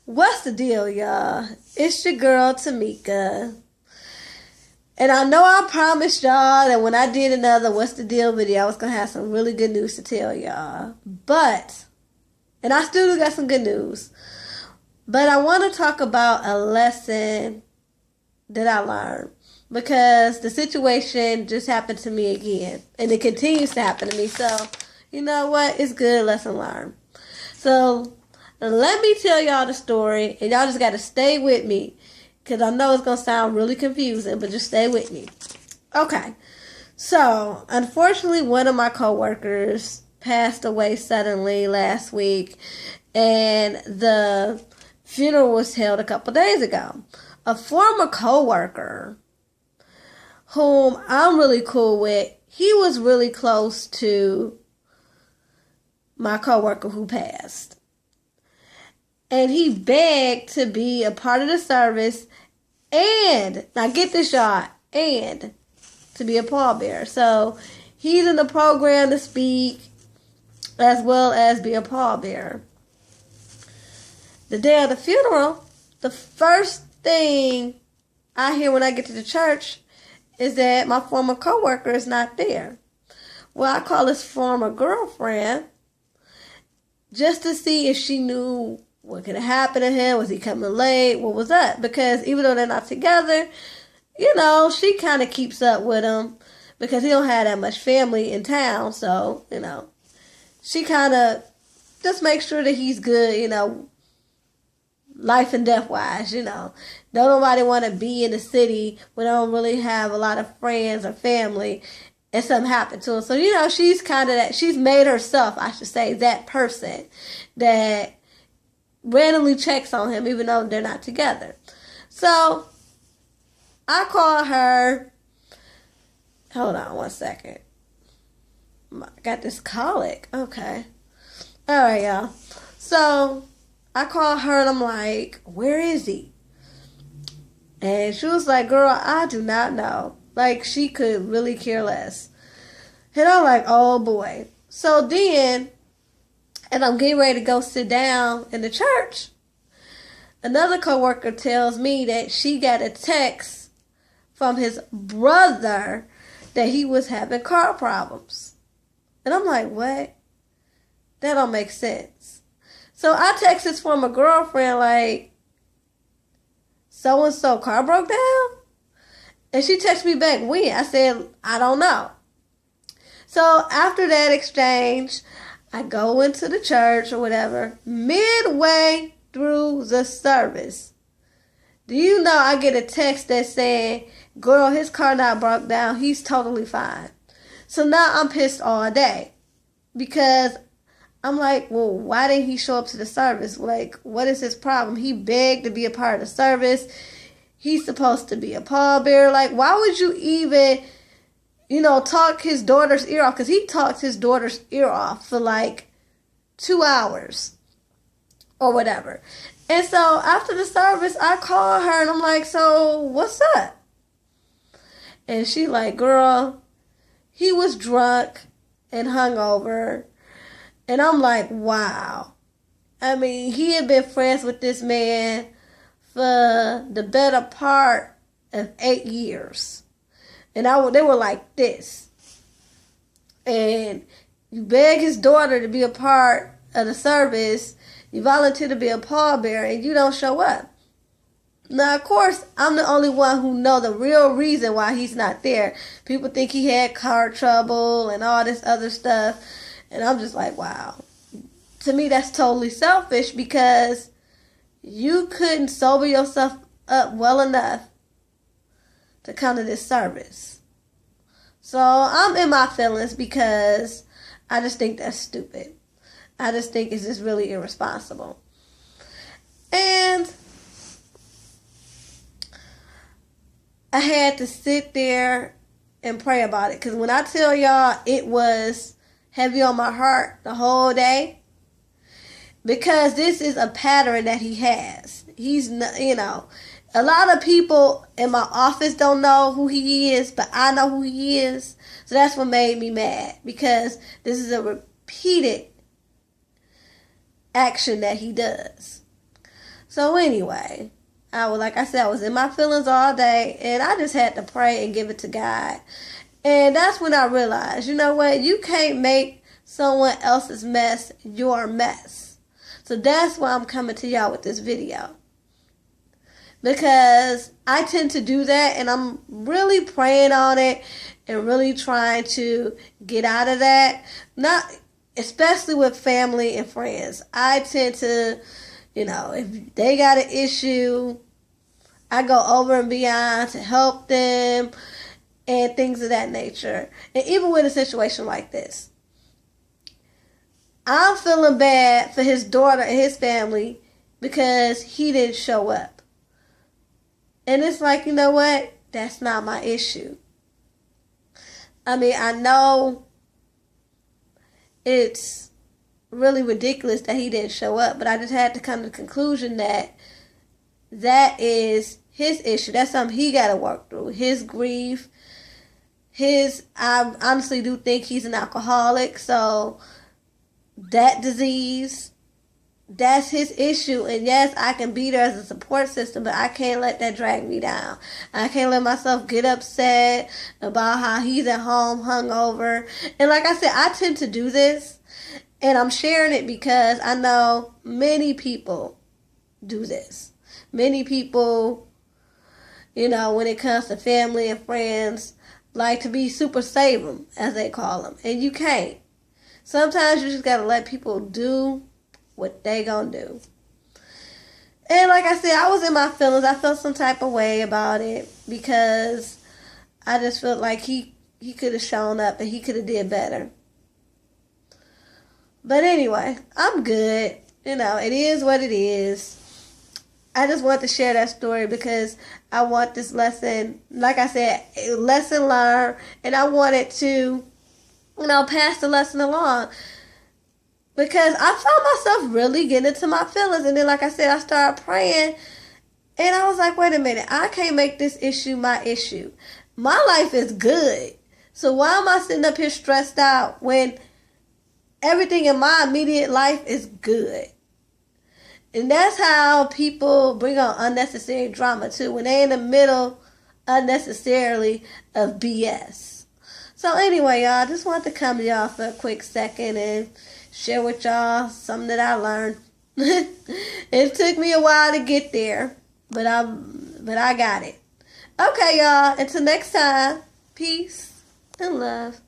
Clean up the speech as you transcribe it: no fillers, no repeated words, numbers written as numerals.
What's the deal, y'all? It's your girl, Tamika. And I know I promised y'all that when I did another What's the Deal video, I was going to have some really good news to tell y'all. And I still got some good news. But I want to talk about a lesson that I learned. Because the situation just happened to me again. And it continues to happen to me. So, you know what? It's good lesson learned. So, let me tell y'all the story, and y'all just got to stay with me, because I know it's going to sound really confusing, but just stay with me. Okay, so unfortunately, one of my coworkers passed away suddenly last week, and the funeral was held a couple days ago. A former coworker, whom I'm really cool with, he was really close to my coworker who passed. And he begged to be a part of the service and, now get this y'all, and to be a pallbearer. So he's in the program to speak as well as be a pallbearer. The day of the funeral, the first thing I hear when I get to the church is that my former coworker is not there. Well, I call his former girlfriend just to see if she knew what could have happened to him. Was he coming late? What was up? Because even though they're not together, she kind of keeps up with him because he don't have that much family in town. So, she kind of just makes sure that he's good, life and death wise, Don't nobody want to be in the city when they don't really have a lot of friends or family and something happened to him. So, she's kind of that, she's made herself, I should say, that person that randomly checks on him even though they're not together. So I call her. Hold on one second. I got this colic. Okay. All right, y'all. So I call her and I'm like, where is he? And she was like, girl, I do not know. Like, she could really care less. And I'm like, oh boy. So then, and I'm getting ready to go sit down in the church, another coworker tells me that she got a text from his brother that he was having car problems. And I'm like, what? That don't make sense. So I text his former girlfriend like, so-and-so car broke down? And she texted me back, when? I said, I don't know. So after that exchange, I go into the church or whatever. Midway through the service, do you know I get a text that's saying, girl, his car not broke down. He's totally fine. So now I'm pissed all day because I'm like, well, why didn't he show up to the service? Like, what is his problem? He begged to be a part of the service. He's supposed to be a pallbearer. Like, why would you even talk his daughter's ear off? Because he talked his daughter's ear off for like 2 hours or whatever. And so after the service, I call her and I'm like, so what's up? And she like, girl, he was drunk and hungover. And I'm like, wow. I mean, he had been friends with this man for the better part of 8 years. And they were like this. And you beg his daughter to be a part of the service. You volunteer to be a pallbearer and you don't show up. Now, of course, I'm the only one who know the real reason why he's not there. People think he had car trouble and all this other stuff. And I'm just like, wow. To me, that's totally selfish because you couldn't sober yourself up well enough to come to this service. So I'm in my feelings because I just think that's stupid. I just think it's just really irresponsible. And I had to sit there and pray about it. Because when I tell y'all it was heavy on my heart the whole day. Because this is a pattern that he has. He's, a lot of people in my office don't know who he is, but I know who he is. So that's what made me mad. Because this is a repeated action that he does. So anyway, like I said, I was in my feelings all day, and I just had to pray and give it to God. And that's when I realized, you know what? You can't make someone else's mess your mess. So that's why I'm coming to y'all with this video. Because I tend to do that, and I'm really praying on it and really trying to get out of that. Not especially with family and friends. I tend to, if they got an issue, I go over and beyond to help them and things of that nature. And even with a situation like this, I'm feeling bad for his daughter and his family because he didn't show up. And it's like, you know what? That's not my issue. I mean, I know it's really ridiculous that he didn't show up, but I just had to come to the conclusion that that is his issue. That's something he got to work through. His grief, I honestly do think he's an alcoholic, so that disease, that's his issue. And yes, I can be there as a support system, but I can't let that drag me down. I can't let myself get upset about how he's at home hungover. And like I said, I tend to do this, and I'm sharing it because I know many people do this. Many people, when it comes to family and friends, like to be super save them, as they call them. And you can't. Sometimes you just got to let people do what they gonna do. And like I said, I was in my feelings. I felt some type of way about it because I just felt like he could have shown up and he could have did better. But anyway, I'm good. It is what it is. I just want to share that story because I want this lesson, like I said, a lesson learned, and I wanted to, pass the lesson along. Because I found myself really getting into my feelings. And then, like I said, I started praying. And I was like, wait a minute. I can't make this issue my issue. My life is good. So why am I sitting up here stressed out when everything in my immediate life is good? And that's how people bring on unnecessary drama, too. When they're in the middle, unnecessarily, of BS. So anyway, y'all, I just wanted to come to y'all for a quick second and share with y'all something that I learned. It took me a while to get there, but I got it. Okay, y'all. Until next time, peace and love.